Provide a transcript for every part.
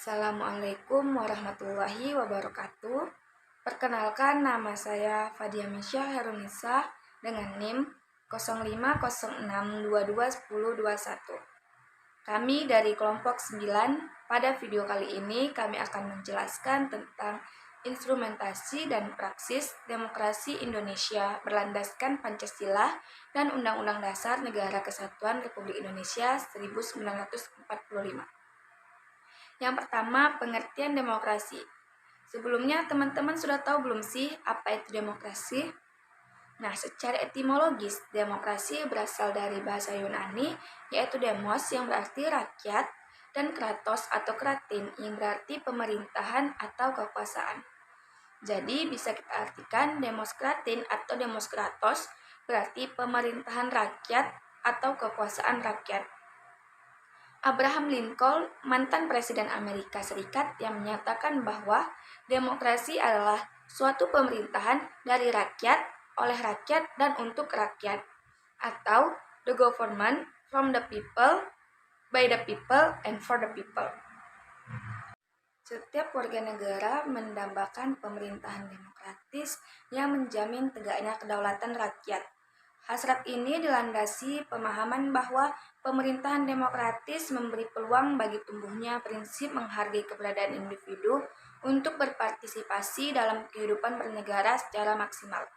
Assalamualaikum warahmatullahi wabarakatuh. Perkenalkan, nama saya Fadia Misha Herunisa dengan NIM 0506221021. Kami dari kelompok 9. Pada video kali ini kami akan menjelaskan tentang instrumentasi dan praksis demokrasi Indonesia berlandaskan Pancasila dan Undang-Undang Dasar Negara Kesatuan Republik Indonesia 1945. Yang pertama, pengertian demokrasi. Sebelumnya teman-teman sudah tahu belum sih apa itu demokrasi? Nah, secara etimologis, demokrasi berasal dari bahasa Yunani, yaitu demos yang berarti rakyat, dan kratos atau kratin yang berarti pemerintahan atau kekuasaan. Jadi bisa kita artikan demos kratin atau demos kratos berarti pemerintahan rakyat atau kekuasaan rakyat. Abraham Lincoln, mantan Presiden Amerika Serikat, yang menyatakan bahwa demokrasi adalah suatu pemerintahan dari rakyat, oleh rakyat, dan untuk rakyat, atau the government from the people, by the people, and for the people. Setiap warga negara mendambakan pemerintahan demokratis yang menjamin tegaknya kedaulatan rakyat. Hasrat ini dilandasi pemahaman bahwa pemerintahan demokratis memberi peluang bagi tumbuhnya prinsip menghargai keberadaan individu untuk berpartisipasi dalam kehidupan bernegara secara maksimal.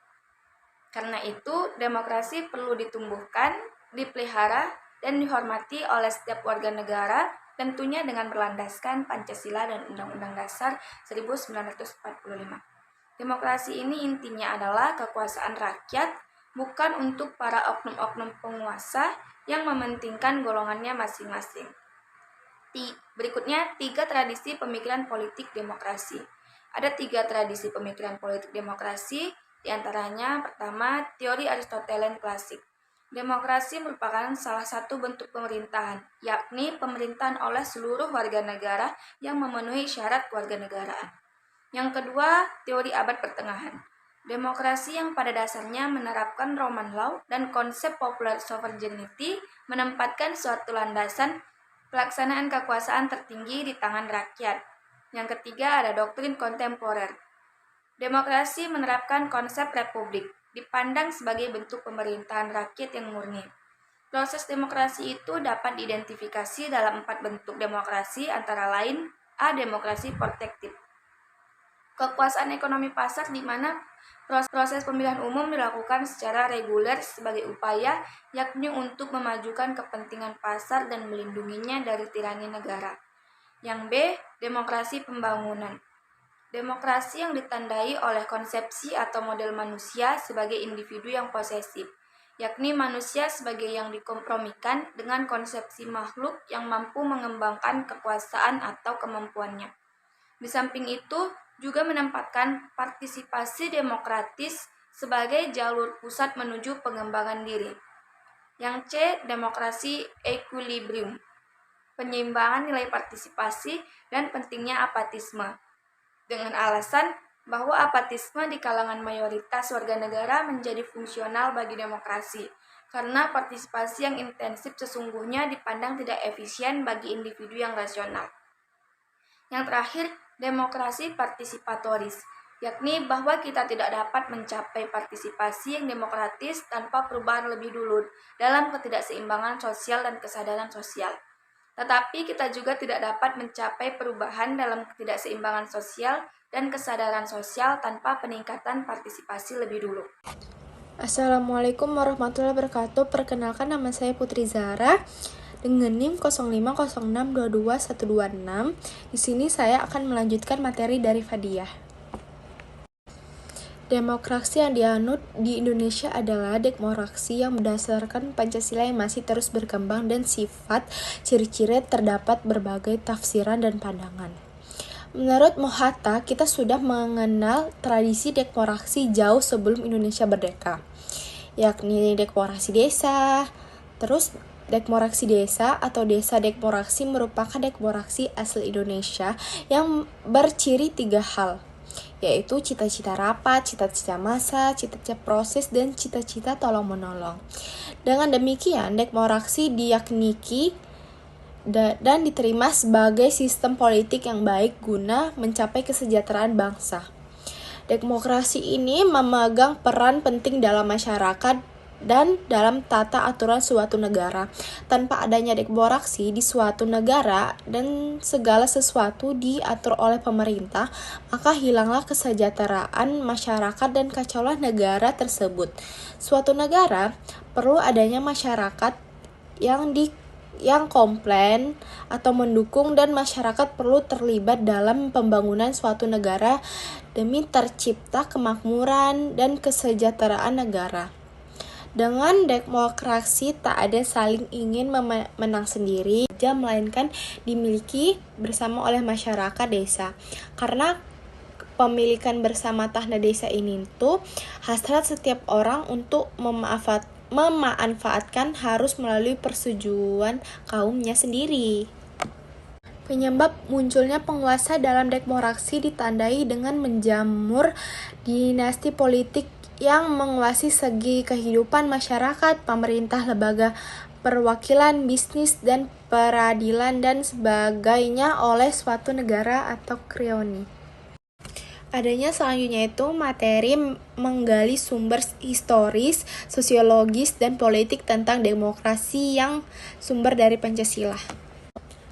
Karena itu, demokrasi perlu ditumbuhkan, dipelihara, dan dihormati oleh setiap warga negara, tentunya dengan berlandaskan Pancasila dan Undang-Undang Dasar 1945. Demokrasi ini intinya adalah kekuasaan rakyat, bukan untuk para oknum-oknum penguasa yang mementingkan golongannya masing-masing. Berikutnya, 3 tradisi pemikiran politik demokrasi. Ada 3 tradisi pemikiran politik demokrasi, diantaranya pertama, teori Aristotelian klasik. Demokrasi merupakan salah satu bentuk pemerintahan, yakni pemerintahan oleh seluruh warga negara yang memenuhi syarat kewarganegaraan. Yang kedua, teori abad pertengahan. Demokrasi yang pada dasarnya menerapkan Roman Law dan konsep popular sovereignty menempatkan suatu landasan pelaksanaan kekuasaan tertinggi di tangan rakyat. Yang ketiga ada doktrin kontemporer. Demokrasi menerapkan konsep republik, dipandang sebagai bentuk pemerintahan rakyat yang murni. Proses demokrasi itu dapat diidentifikasi dalam 4 bentuk demokrasi, antara lain A. Demokrasi protektif. Kekuasaan ekonomi pasar di mana proses pemilihan umum dilakukan secara reguler sebagai upaya yakni untuk memajukan kepentingan pasar dan melindunginya dari tirani negara. Yang B. Demokrasi pembangunan. Demokrasi yang ditandai oleh konsepsi atau model manusia sebagai individu yang posesif, yakni manusia sebagai yang dikompromikan dengan konsepsi makhluk yang mampu mengembangkan kekuasaan atau kemampuannya. Di samping itu, juga menempatkan partisipasi demokratis sebagai jalur pusat menuju pengembangan diri. Yang C. Demokrasi equilibrium. Penyeimbangan nilai partisipasi dan pentingnya apatisme. Dengan alasan bahwa apatisme di kalangan mayoritas warga negara menjadi fungsional bagi demokrasi, karena partisipasi yang intensif sesungguhnya dipandang tidak efisien bagi individu yang rasional. Yang terakhir, demokrasi partisipatoris, yakni bahwa kita tidak dapat mencapai partisipasi yang demokratis tanpa perubahan lebih dulu dalam ketidakseimbangan sosial dan kesadaran sosial. Tetapi kita juga tidak dapat mencapai perubahan dalam ketidakseimbangan sosial dan kesadaran sosial tanpa peningkatan partisipasi lebih dulu. Assalamualaikum warahmatullahi wabarakatuh. Perkenalkan, nama saya Putri Zara dengan NIM 0506221126. Di sini saya akan melanjutkan materi dari Fadiah. Demokrasi yang dianut di Indonesia adalah demokrasi yang berdasarkan Pancasila yang masih terus berkembang dan sifat ciri-ciri terdapat berbagai tafsiran dan pandangan. Menurut Mohatta, kita sudah mengenal tradisi demokrasi jauh sebelum Indonesia merdeka, yakni demokrasi desa. Terus demokrasi desa atau desa demokrasi merupakan demokrasi asli Indonesia yang berciri 3 hal, yaitu cita-cita rapat, cita-cita massa, cita-cita proses, dan cita-cita tolong-menolong. Dengan demikian, demokrasi diyakini dan diterima sebagai sistem politik yang baik guna mencapai kesejahteraan bangsa. Demokrasi ini memegang peran penting dalam masyarakat dan dalam tata aturan suatu negara. Tanpa adanya demokrasi di suatu negara dan segala sesuatu diatur oleh pemerintah, maka hilanglah kesejahteraan masyarakat dan kacaulah negara tersebut. Suatu negara perlu adanya masyarakat yang komplain atau mendukung, dan masyarakat perlu terlibat dalam pembangunan suatu negara demi tercipta kemakmuran dan kesejahteraan negara. Dengan demokrasi tak ada saling ingin menang sendiri, melainkan dimiliki bersama oleh masyarakat desa. Karena pemilikan bersama tanah desa ini tuh hasrat setiap orang untuk memanfaatkan harus melalui persetujuan kaumnya sendiri. Penyebab munculnya penguasa dalam demokrasi ditandai dengan menjamur dinasti politik yang menguasai segi kehidupan masyarakat, pemerintah, lembaga perwakilan, bisnis, dan peradilan, dan sebagainya oleh suatu negara atau krioni. Adanya selanjutnya itu materi menggali sumber historis, sosiologis, dan politik tentang demokrasi yang sumber dari Pancasila.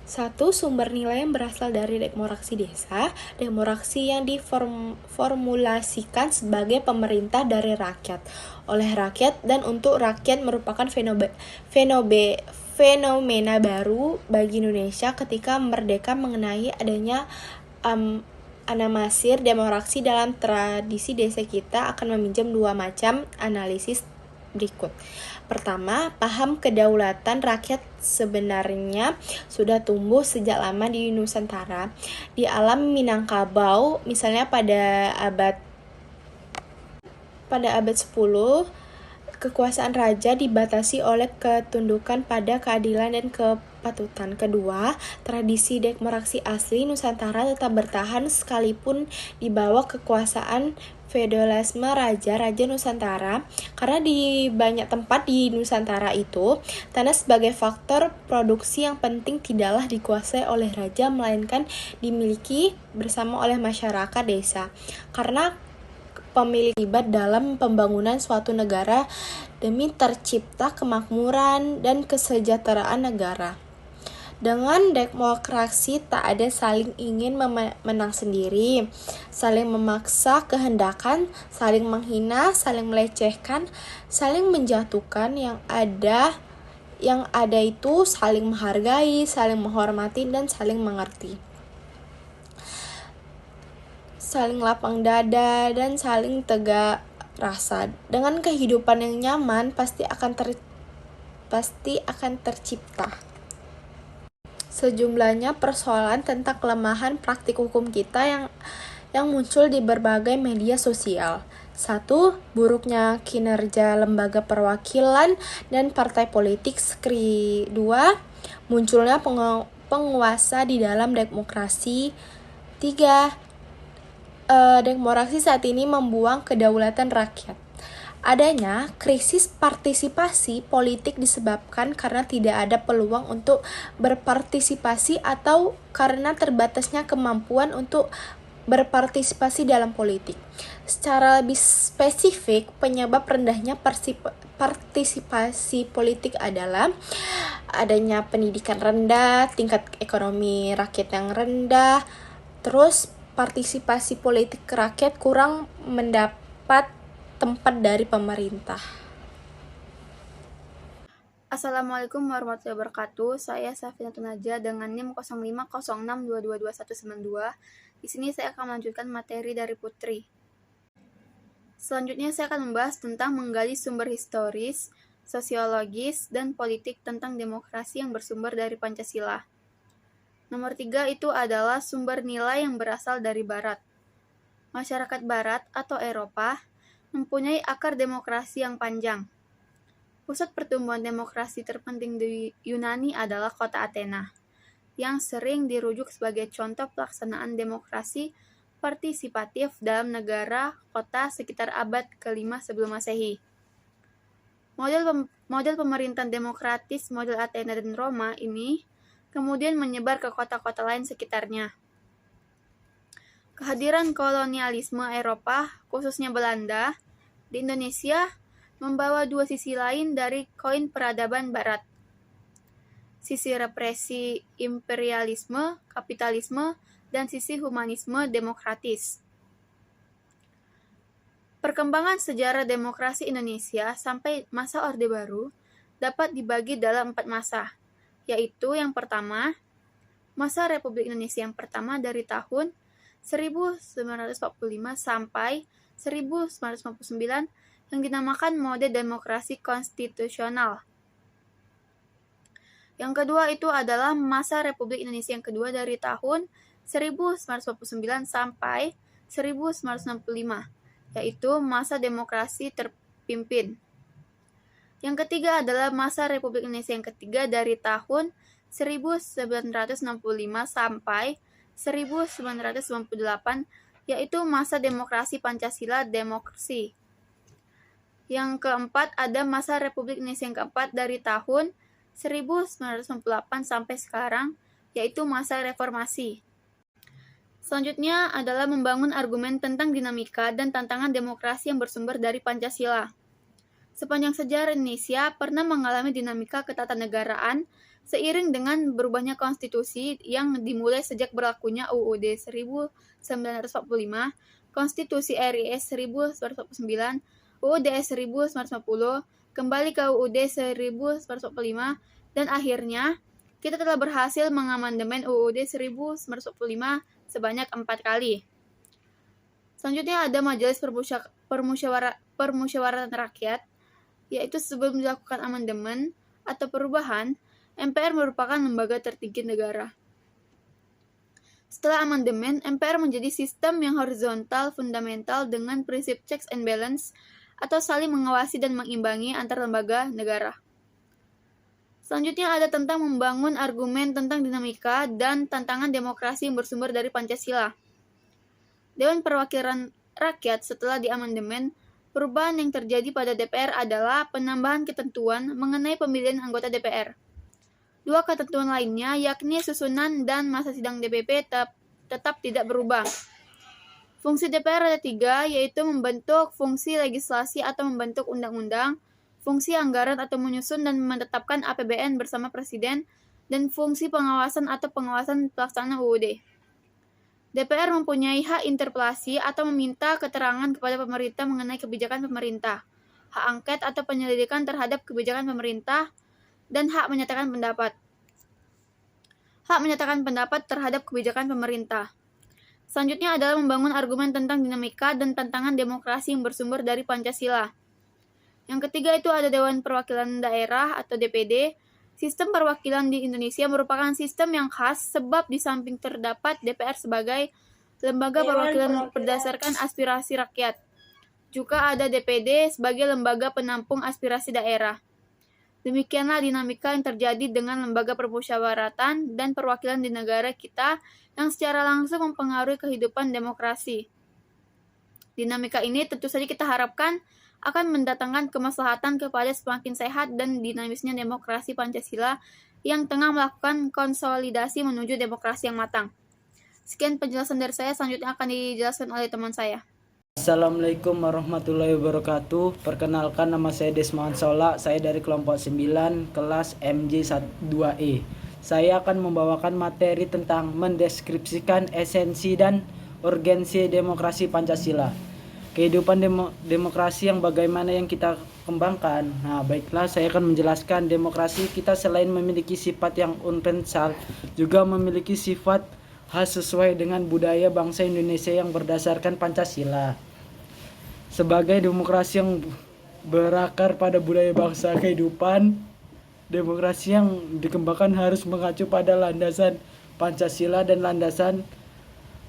1. Sumber nilai yang berasal dari demokrasi desa. Demokrasi yang diformulasikan sebagai pemerintah dari rakyat, oleh rakyat, dan untuk rakyat merupakan fenomena baru bagi Indonesia ketika merdeka. Mengenai adanya anamnesis demokrasi dalam tradisi desa kita akan meminjam dua macam analisis berikut. Pertama, paham kedaulatan rakyat sebenarnya sudah tumbuh sejak lama di Nusantara. Di alam Minangkabau, misalnya pada abad 10, kekuasaan raja dibatasi oleh ketundukan pada keadilan dan kepatutan. Kedua, tradisi demokrasi asli Nusantara tetap bertahan sekalipun di bawah kekuasaan feodalisme raja-raja Nusantara, karena di banyak tempat di Nusantara itu, tanah sebagai faktor produksi yang penting tidaklah dikuasai oleh raja, melainkan dimiliki bersama oleh masyarakat desa. Karena pemilik terlibat dalam pembangunan suatu negara demi tercipta kemakmuran dan kesejahteraan negara. Dengan demokrasi tak ada saling ingin menang sendiri, saling memaksa kehendakan, saling menghina, saling melecehkan, saling menjatuhkan. Yang ada itu saling menghargai, saling menghormati, dan saling mengerti. Saling lapang dada dan saling tegak rasa. Dengan kehidupan yang nyaman pasti akan tercipta sejumlahnya persoalan tentang kelemahan praktik hukum kita yang muncul di berbagai media sosial. 1. Buruknya kinerja lembaga perwakilan dan partai politik. 2. Munculnya penguasa di dalam demokrasi. 3. Demokrasi saat ini membuang kedaulatan rakyat. Adanya krisis partisipasi politik disebabkan karena tidak ada peluang untuk berpartisipasi atau karena terbatasnya kemampuan untuk berpartisipasi dalam politik. Secara lebih spesifik, penyebab rendahnya partisipasi politik adalah adanya pendidikan rendah, tingkat ekonomi rakyat yang rendah, terus partisipasi politik rakyat kurang mendapat tempat dari pemerintah. Assalamualaikum warahmatullahi wabarakatuh. Saya Safina Tunaja dengan NIM 0506222192. Di sini saya akan melanjutkan materi dari Putri. Selanjutnya saya akan membahas tentang menggali sumber historis, sosiologis, dan politik tentang demokrasi yang bersumber dari Pancasila. Nomor 3 itu adalah sumber nilai yang berasal dari Barat. Masyarakat Barat atau Eropa mempunyai akar demokrasi yang panjang. Pusat pertumbuhan demokrasi terpenting di Yunani adalah kota Athena, yang sering dirujuk sebagai contoh pelaksanaan demokrasi partisipatif dalam negara kota sekitar abad ke-5 sebelum Masehi. Model pemerintahan demokratis model Athena dan Roma ini kemudian menyebar ke kota-kota lain sekitarnya. Kehadiran kolonialisme Eropa, khususnya Belanda, di Indonesia membawa dua sisi lain dari koin peradaban Barat. Sisi represi imperialisme, kapitalisme, dan sisi humanisme demokratis. Perkembangan sejarah demokrasi Indonesia sampai masa Orde Baru dapat dibagi dalam 4 masa, yaitu yang pertama, masa Republik Indonesia yang pertama dari tahun 1945 sampai 1959 yang dinamakan mode demokrasi konstitusional. Yang kedua itu adalah masa Republik Indonesia yang kedua dari tahun 1949 sampai 1965, yaitu masa demokrasi terpimpin. Yang ketiga adalah masa Republik Indonesia yang ketiga dari tahun 1965 sampai 1998, yaitu masa demokrasi Pancasila demokrasi. Yang keempat ada masa Republik Indonesia yang keempat dari tahun 1998 sampai sekarang, yaitu masa reformasi. Selanjutnya adalah membangun argumen tentang dinamika dan tantangan demokrasi yang bersumber dari Pancasila. Sepanjang sejarah Indonesia pernah mengalami dinamika ketatanegaraan seiring dengan berubahnya konstitusi yang dimulai sejak berlakunya UUD 1945, Konstitusi RIS 1949, UUD 1950, kembali ke UUD 1945, dan akhirnya kita telah berhasil mengamandemen UUD 1945 sebanyak 4 kali. Selanjutnya ada Majelis Permusyawaratan Rakyat, yaitu sebelum dilakukan amandemen atau perubahan, MPR merupakan lembaga tertinggi negara. Setelah amandemen, MPR menjadi sistem yang horizontal fundamental dengan prinsip checks and balance atau saling mengawasi dan mengimbangi antar lembaga negara. Selanjutnya ada tentang membangun argumen tentang dinamika dan tantangan demokrasi yang bersumber dari Pancasila. Dewan Perwakilan Rakyat setelah diamandemen, perubahan yang terjadi pada DPR adalah penambahan ketentuan mengenai pemilihan anggota DPR. Dua ketentuan lainnya, yakni susunan dan masa sidang DPP tetap tidak berubah. Fungsi DPR ada 3, yaitu membentuk fungsi legislasi atau membentuk undang-undang, fungsi anggaran atau menyusun dan menetapkan APBN bersama Presiden, dan fungsi pengawasan atau pengawasan pelaksanaan UUD. DPR mempunyai hak interpelasi atau meminta keterangan kepada pemerintah mengenai kebijakan pemerintah, hak angket atau penyelidikan terhadap kebijakan pemerintah, dan hak menyatakan pendapat. Hak menyatakan pendapat terhadap kebijakan pemerintah. Selanjutnya adalah membangun argumen tentang dinamika dan tantangan demokrasi yang bersumber dari Pancasila. Yang ketiga itu ada Dewan Perwakilan Daerah atau DPD. Sistem perwakilan di Indonesia merupakan sistem yang khas sebab di samping terdapat DPR sebagai lembaga perwakilan berdasarkan aspirasi rakyat, juga ada DPD sebagai lembaga penampung aspirasi daerah. Demikianlah dinamika yang terjadi dengan lembaga permusyawaratan dan perwakilan di negara kita yang secara langsung mempengaruhi kehidupan demokrasi. Dinamika ini tentu saja kita harapkan akan mendatangkan kemaslahatan kepada semakin sehat dan dinamisnya demokrasi Pancasila yang tengah melakukan konsolidasi menuju demokrasi yang matang. Sekian penjelasan dari saya, selanjutnya akan dijelaskan oleh teman saya. Assalamualaikum warahmatullahi wabarakatuh. Perkenalkan, nama saya Desmond Sola. Saya dari kelompok 9 kelas MJ2E. Saya akan membawakan materi tentang mendeskripsikan esensi dan urgensi demokrasi Pancasila. Kehidupan demokrasi yang bagaimana yang kita kembangkan. Nah, baiklah, saya akan menjelaskan demokrasi kita selain memiliki sifat yang universal, juga memiliki sifat khas sesuai dengan budaya bangsa Indonesia yang berdasarkan Pancasila. Sebagai demokrasi yang berakar pada budaya bangsa kehidupan, demokrasi yang dikembangkan harus mengacu pada landasan Pancasila dan landasan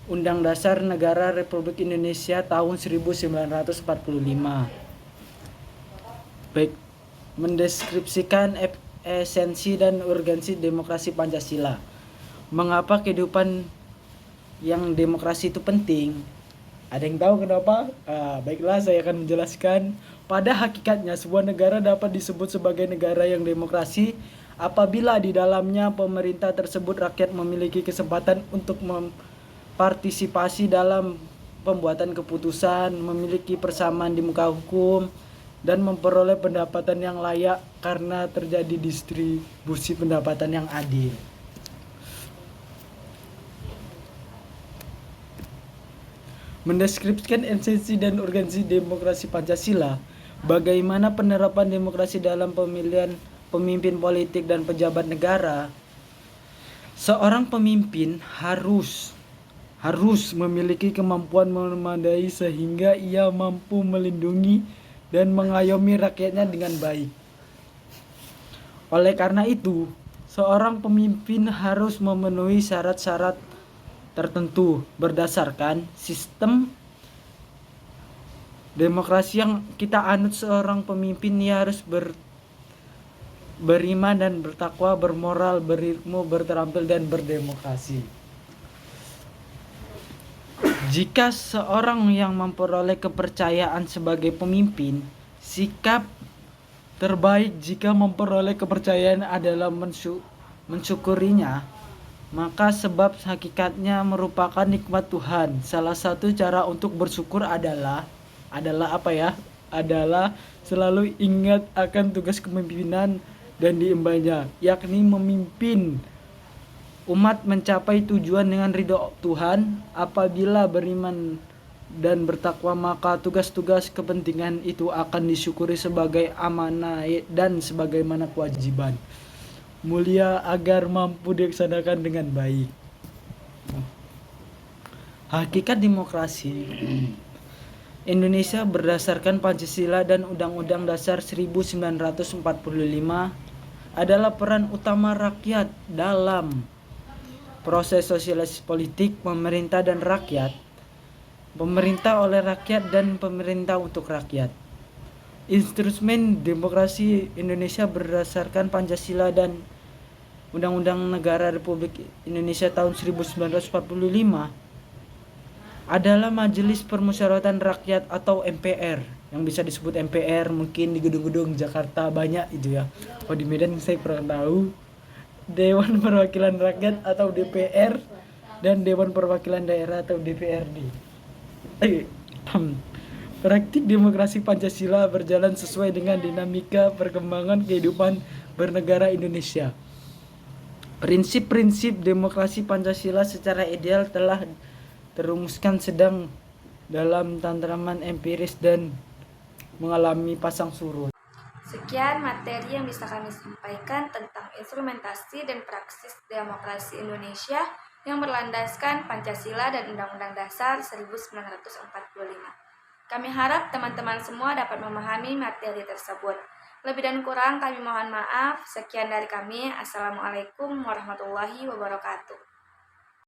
Undang Dasar Negara Republik Indonesia tahun 1945. Baik, mendeskripsikan esensi dan urgensi demokrasi Pancasila. Mengapa kehidupan yang demokrasi itu penting? Ada yang tahu kenapa? Baiklah, saya akan menjelaskan. Pada hakikatnya, sebuah negara dapat disebut sebagai negara yang demokrasi apabila di dalamnya pemerintah tersebut rakyat memiliki kesempatan untuk partisipasi dalam pembuatan keputusan, memiliki persamaan di muka hukum, dan memperoleh pendapatan yang layak karena terjadi distribusi pendapatan yang adil. Mendeskripsikan esensi dan urgensi demokrasi Pancasila, bagaimana penerapan demokrasi dalam pemilihan pemimpin politik dan pejabat negara. Seorang pemimpin harus memiliki kemampuan memadai sehingga ia mampu melindungi dan mengayomi rakyatnya dengan baik. Oleh karena itu, seorang pemimpin harus memenuhi syarat-syarat tertentu berdasarkan sistem demokrasi yang kita anut. Seorang pemimpin ia harus beriman dan bertakwa, bermoral, berilmu, berterampil, dan berdemokrasi. Jika seorang yang memperoleh kepercayaan sebagai pemimpin, sikap terbaik jika memperoleh kepercayaan adalah mensyukurinya, maka sebab hakikatnya merupakan nikmat Tuhan. Salah satu cara untuk bersyukur adalah apa ya? Adalah selalu ingat akan tugas kepemimpinan dan diembannya, yakni memimpin umat mencapai tujuan dengan ridho Tuhan. Apabila beriman dan bertakwa, maka tugas-tugas kepentingan itu akan disyukuri sebagai amanah dan sebagaimana kewajiban mulia agar mampu dilaksanakan dengan baik. Hakikat demokrasi Indonesia berdasarkan Pancasila dan Undang-Undang Dasar 1945 adalah peran utama rakyat dalam proses sosialisasi politik, pemerintah dan rakyat, pemerintah oleh rakyat dan pemerintah untuk rakyat. Instrumen demokrasi Indonesia berdasarkan Pancasila dan Undang-Undang Negara Republik Indonesia tahun 1945 adalah Majelis Permusyawaratan Rakyat atau MPR, yang bisa disebut MPR mungkin di gedung-gedung Jakarta banyak itu ya. Oh, di Medan saya kurang tahu. Dewan Perwakilan Rakyat atau DPR dan Dewan Perwakilan Daerah atau DPRD. Praktik demokrasi Pancasila berjalan sesuai dengan dinamika perkembangan kehidupan bernegara Indonesia. Prinsip-prinsip demokrasi Pancasila secara ideal telah terumuskan sedang dalam tatanan empiris dan mengalami pasang surut. Sekian materi yang bisa kami sampaikan tentang instrumentasi dan praksis demokrasi Indonesia yang berlandaskan Pancasila dan Undang-Undang Dasar 1945. Kami harap teman-teman semua dapat memahami materi tersebut. Lebih dan kurang kami mohon maaf. Sekian dari kami. Assalamualaikum warahmatullahi wabarakatuh.